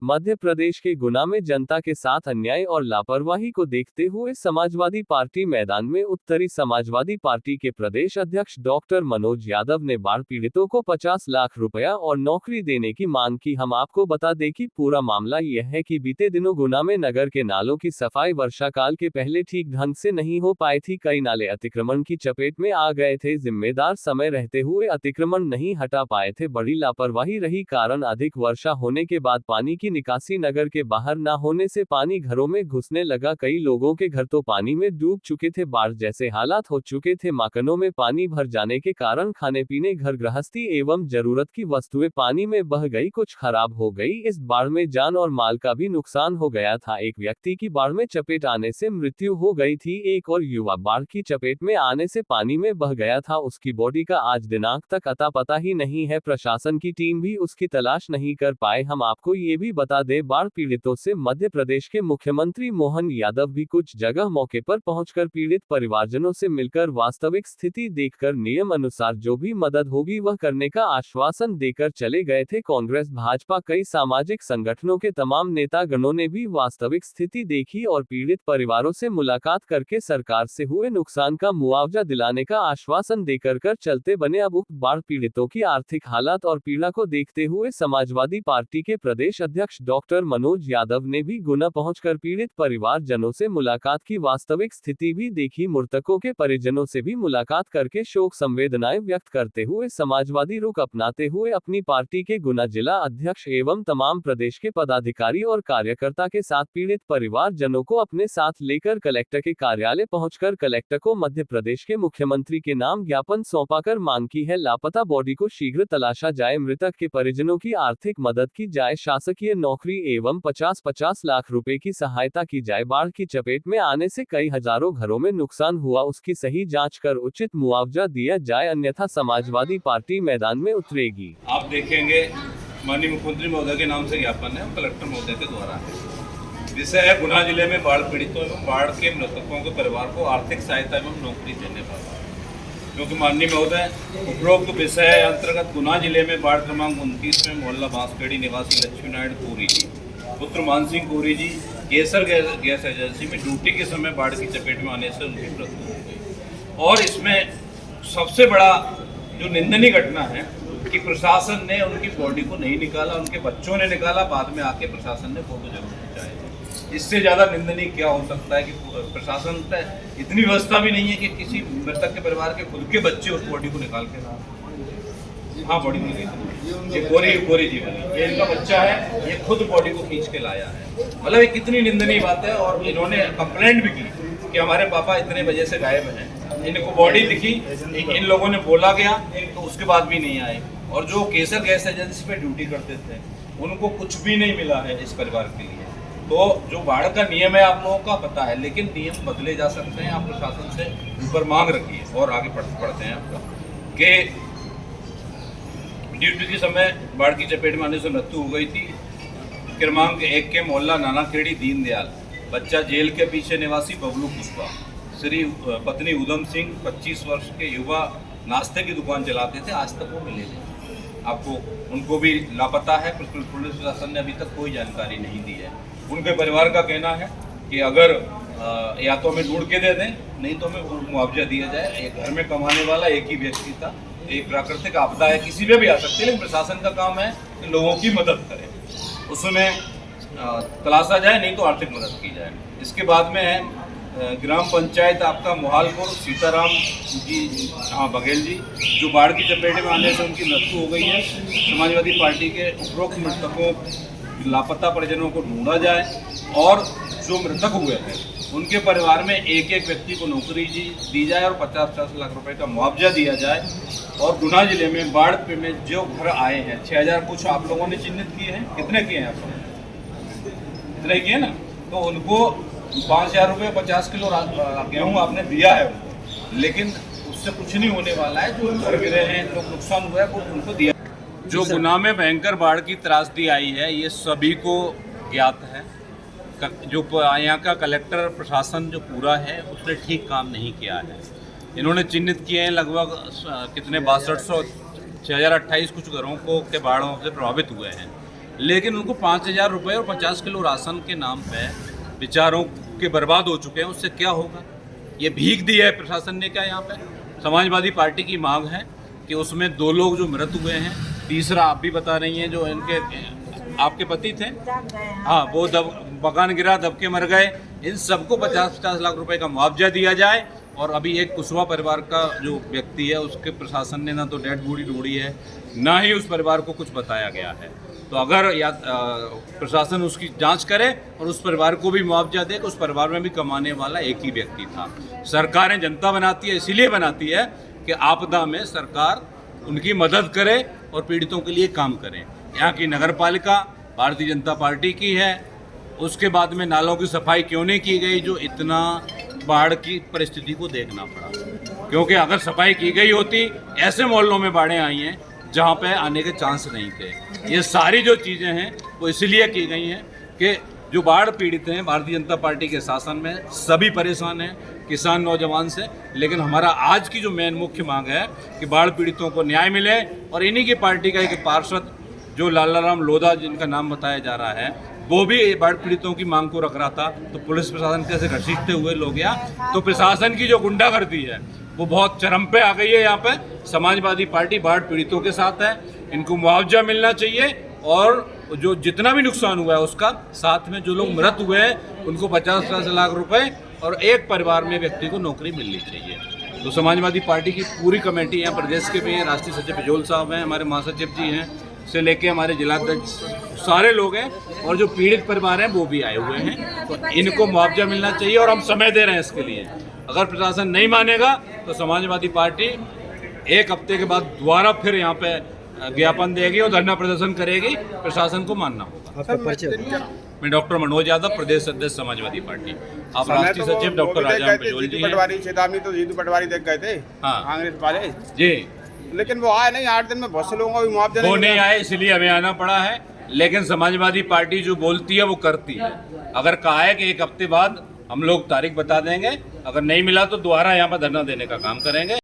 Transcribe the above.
मध्य प्रदेश के गुना में जनता के साथ अन्याय और लापरवाही को देखते हुए समाजवादी पार्टी मैदान में उत्तरी समाजवादी पार्टी के प्रदेश अध्यक्ष डॉक्टर मनोज यादव ने बाढ़ पीड़ितों को 50 लाख रुपया और नौकरी देने की मांग की। हम आपको बता दें कि पूरा मामला यह है कि बीते दिनों गुना में नगर के नालों की सफाई वर्षाकाल के पहले ठीक ढंग से नहीं हो पाई थी। कई नाले अतिक्रमण की चपेट में आ गए थे। जिम्मेदार समय रहते हुए अतिक्रमण नहीं हटा पाए थे। बड़ी लापरवाही रही कारण अधिक वर्षा होने के बाद पानी की निकासी नगर के बाहर न होने से पानी घरों में घुसने लगा। कई लोगों के घर तो पानी में डूब चुके थे। बाढ़ जैसे हालात हो चुके थे। मकानों में पानी भर जाने के कारण खाने पीने, घर गृहस्थी एवं जरूरत की वस्तुएं पानी में बह गई, कुछ खराब हो गई। इस बाढ़ में जान और माल का भी नुकसान हो गया था। एक व्यक्ति की बाढ़ में चपेट आने से मृत्यु हो गई थी। एक और युवा बाढ़ की चपेट में आने से पानी में बह गया था। उसकी बॉडी का आज दिनांक तक अता पता ही नहीं है। प्रशासन की टीम भी उसकी तलाश नहीं कर पाए। हम आपको ये भी बता दें, बाढ़ पीड़ितों से मध्य प्रदेश के मुख्यमंत्री मोहन यादव भी कुछ जगह मौके पर पहुंचकर पीड़ित परिवारजनों से मिलकर वास्तविक स्थिति देखकर नियम अनुसार जो भी मदद होगी वह करने का आश्वासन देकर चले गए थे। कांग्रेस, भाजपा, कई सामाजिक संगठनों के तमाम नेतागणों ने भी वास्तविक स्थिति देखी और पीड़ित परिवारों से मुलाकात करके सरकार से हुए नुकसान का मुआवजा दिलाने का आश्वासन देकर कर चलते बने। अब उक्त बाढ़ पीड़ितों की आर्थिक हालत और पीड़ा को देखते हुए समाजवादी पार्टी के प्रदेश अध्यक्ष डॉक्टर मनोज यादव ने भी गुना पहुंचकर पीड़ित परिवारजनों से मुलाकात की, वास्तविक स्थिति भी देखी। मृतकों के परिजनों से भी मुलाकात करके शोक संवेदनाएं व्यक्त करते हुए समाजवादी रुख अपनाते हुए अपनी पार्टी के गुना जिला अध्यक्ष एवं तमाम प्रदेश के पदाधिकारी और कार्यकर्ता के साथ पीड़ित परिवारजनों को अपने साथ लेकर कलेक्टर के कार्यालय पहुंचकर कलेक्टर को मध्य प्रदेश के मुख्यमंत्री के नाम ज्ञापन सौंपाकर मांग की है, लापता बॉडी को शीघ्र तलाशा जाए, मृतक के परिजनों की आर्थिक मदद की जाए, शासकीय नौकरी एवं 50-50 लाख रुपए की सहायता की जाए। बाढ़ की चपेट में आने से कई हजारों घरों में नुकसान हुआ, उसकी सही जांच कर उचित मुआवजा दिया जाए, अन्यथा समाजवादी पार्टी मैदान में उतरेगी। आप देखेंगे माननीय मुख्यमंत्री महोदय के नाम से ज्ञापन है, कलेक्टर महोदय के द्वारा है। विषय है गुना जिले में बाढ़ पीड़ितों एवं बाढ़ के मृतकों के परिवार को आर्थिक सहायता एवं नौकरी देने पर। क्योंकि माननीय महोदय, उपरोक्त विषय अंतर्गत गुना जिले में बाढ़ क्रमांक 29 में मोहल्ला बांसखेड़ी निवासी लक्ष्मी नारायण कोरी जी पुत्र मान सिंह कोरी जी केसर गैस एजेंसी में ड्यूटी के समय बाढ़ की चपेट में आने से उनकी मृत्यु हो गई। और इसमें सबसे बड़ा जो निंदनीय घटना है कि प्रशासन ने उनकी बॉडी को नहीं निकाला, उनके बच्चों ने निकाला, बाद में आके प्रशासन ने फोटो जरूर खिंचाए। इससे ज़्यादा निंदनीय क्या हो सकता है कि प्रशासन पर इतनी व्यवस्था भी नहीं है कि किसी मृतक के परिवार के खुद के बच्चे उस बॉडी को निकाल के ला। हाँ, बॉडी मिल गई, ये कोरी जी बनी, ये इनका बच्चा है, ये खुद बॉडी को खींच के लाया है। मतलब ये कितनी निंदनीय बात है। और इन्होंने कंप्लेंट भी की कि हमारे पापा इतने बजे से गायब हैं, इनको बॉडी दिखी, इन लोगों ने बोला गया तो उसके बाद भी नहीं आए। और जो केसर गैस एजेंसी पे ड्यूटी करते थे उनको कुछ भी नहीं मिला है इस परिवार के लिए। तो जो बाढ़ का नियम है आप लोगों का पता है, लेकिन नियम बदले जा सकते हैं। आप प्रशासन से ऊपर मांग रखिए। और आगे पढ़ते हैं आपका कि ड्यूटी के समय बाढ़ की चपेट में आने से मृत्यु हो गई थी। क्रमांक 1 के मोहल्ला नानाखेड़ी दीनदयाल, बच्चा जेल के पीछे निवासी बबलू पुष्पा, श्री पत्नी उधम सिंह 25 वर्ष के युवा नाश्ते की दुकान चलाते थे, आज तक वो मिले नहीं। आपको उनको भी लापता है। पुलिस प्रशासन ने अभी तक कोई जानकारी नहीं दी है। उनके परिवार का कहना है कि अगर या तो हमें ढूंढ के दे दें, नहीं तो हमें मुआवजा दिया जाए। एक घर में कमाने वाला एक ही व्यक्ति था। एक प्राकृतिक आपदा है, किसी पे भी आ सकती है, लेकिन प्रशासन का काम है कि लोगों की मदद करे, उसमें तलाशा जाए, नहीं तो आर्थिक मदद की जाए। इसके बाद में है ग्राम पंचायत आपका मोहालपुर, सीताराम जी बघेल जी, जो बाढ़ की चपेट में आने से उनकी मृत्यु हो गई है। समाजवादी पार्टी के उपरोक्त मृतकों, लापता परिजनों को ढूंढा जाए और जो मृतक हुए हैं उनके परिवार में एक एक व्यक्ति को नौकरी दी जाए और 50-50 लाख रुपए का मुआवजा दिया जाए। और गुना जिले में बाढ़ में जो घर आए हैं 6000 कुछ आप लोगों ने चिन्हित किए हैं, कितने किए हैं आप लोगों? इतने किए ना, तो उनको 5000 रुपये 50 किलो गेहूँ आपने दिया है उनको, लेकिन उससे कुछ नहीं होने वाला है। जो घर गिरे हैं, लोग नुकसान हुआ है, वो उनको दिया। जो गुना में भयंकर बाढ़ की त्रासदी आई है ये सभी को ज्ञात है। जो यहाँ का कलेक्टर प्रशासन जो पूरा है उसने ठीक काम नहीं किया है। इन्होंने चिन्हित किए हैं लगभग कितने 6200 6028 कुछ घरों को के बाढ़ों से प्रभावित हुए हैं, लेकिन उनको 5,000 रुपये और 50 किलो राशन के नाम पे बेचारों के बर्बाद हो चुके हैं। उससे क्या होगा? ये भीख दी है प्रशासन ने क्या? यहाँ पे समाजवादी पार्टी की मांग है कि उसमें 2 लोग जो मृत हुए हैं, तीसरा आप भी बता रही हैं जो इनके आपके पति थे, हाँ, वो मकान गिरा, दब के मर गए। इन सबको 50-50 लाख रुपए का मुआवजा दिया जाए। और अभी एक कुशवाहा परिवार का जो व्यक्ति है उसके प्रशासन ने ना तो डेड बॉडी ढूंढी है, ना ही उस परिवार को कुछ बताया गया है। तो अगर प्रशासन उसकी जांच करे और उस परिवार को भी मुआवजा दे, तो उस परिवार में भी कमाने वाला एक ही व्यक्ति था। सरकारें जनता बनाती है, इसीलिए बनाती है कि आपदा में सरकार उनकी मदद करे और पीड़ितों के लिए काम करे। यहाँ की नगर पालिका भारतीय जनता पार्टी की है। उसके बाद में नालों की सफाई क्यों नहीं की गई, जो इतना बाढ़ की परिस्थिति को देखना पड़ा? क्योंकि अगर सफाई की गई होती, ऐसे मोहल्लों में बाढ़ें आई हैं जहाँ पे आने के चांस नहीं थे। ये सारी जो चीज़ें हैं वो इसलिए की गई हैं कि जो बाढ़ पीड़ित हैं, भारतीय जनता पार्टी के शासन में सभी परेशान हैं, किसान नौजवान से। लेकिन हमारा आज की जो मेन मुख्य मांग है कि बाढ़ पीड़ितों को न्याय मिले। और इन्हीं की पार्टी का एक पार्षद जो लालाराम लोधा, जिनका नाम बताया जा रहा है, वो भी बाढ़ पीड़ितों की मांग को रख रहा था। तो पुलिस प्रशासन कैसे घसीटते हुए लोग गया। तो प्रशासन की जो गुंडागर्दी है वो बहुत चरम पे आ गई है। यहाँ पे समाजवादी पार्टी बाढ़ पीड़ितों के साथ है। इनको मुआवजा मिलना चाहिए और जो जितना भी नुकसान हुआ है उसका, साथ में जो लोग मृत हुए हैं उनको 50-50 लाख रुपए और एक परिवार में व्यक्ति को नौकरी मिलनी चाहिए। तो समाजवादी पार्टी की पूरी कमेटी यहाँ प्रदेश के भी हैं, राष्ट्रीय सचिव बिजोल साहब हैं, हमारे महासचिव जी हैं से लेके हमारे जिलाध्यक्ष, सारे लोग हैं और जो पीड़ित परिवार हैं वो भी आए हुए हैं। तो इनको मुआवजा मिलना चाहिए और हम समय दे रहे हैं इसके लिए। अगर प्रशासन नहीं मानेगा तो समाजवादी पार्टी 1 हफ्ते के बाद दोबारा फिर यहाँ पे ज्ञापन देगी और धरना प्रदर्शन करेगी। प्रशासन को मानना होगा। मैं डॉक्टर मनोज यादव, प्रदेश अध्यक्ष समाजवादी पार्टी। आप राष्ट्रीय सचिव डॉक्टर राजा बिजोल जी हैं। चेतावनी तो जीतू पटवारी देख गए थे, हाँ, कांग्रेस वाले जी, लेकिन वो आए नहीं। 8 दिन में बहुत से लोगों का भी मुआवजा वो नहीं आए, इसलिए हमें आना पड़ा है। लेकिन समाजवादी पार्टी जो बोलती है वो करती है। अगर कहा है कि 1 हफ्ते बाद हम लोग तारीख बता देंगे, अगर नहीं मिला तो दोबारा यहाँ पर धरना देने का काम करेंगे।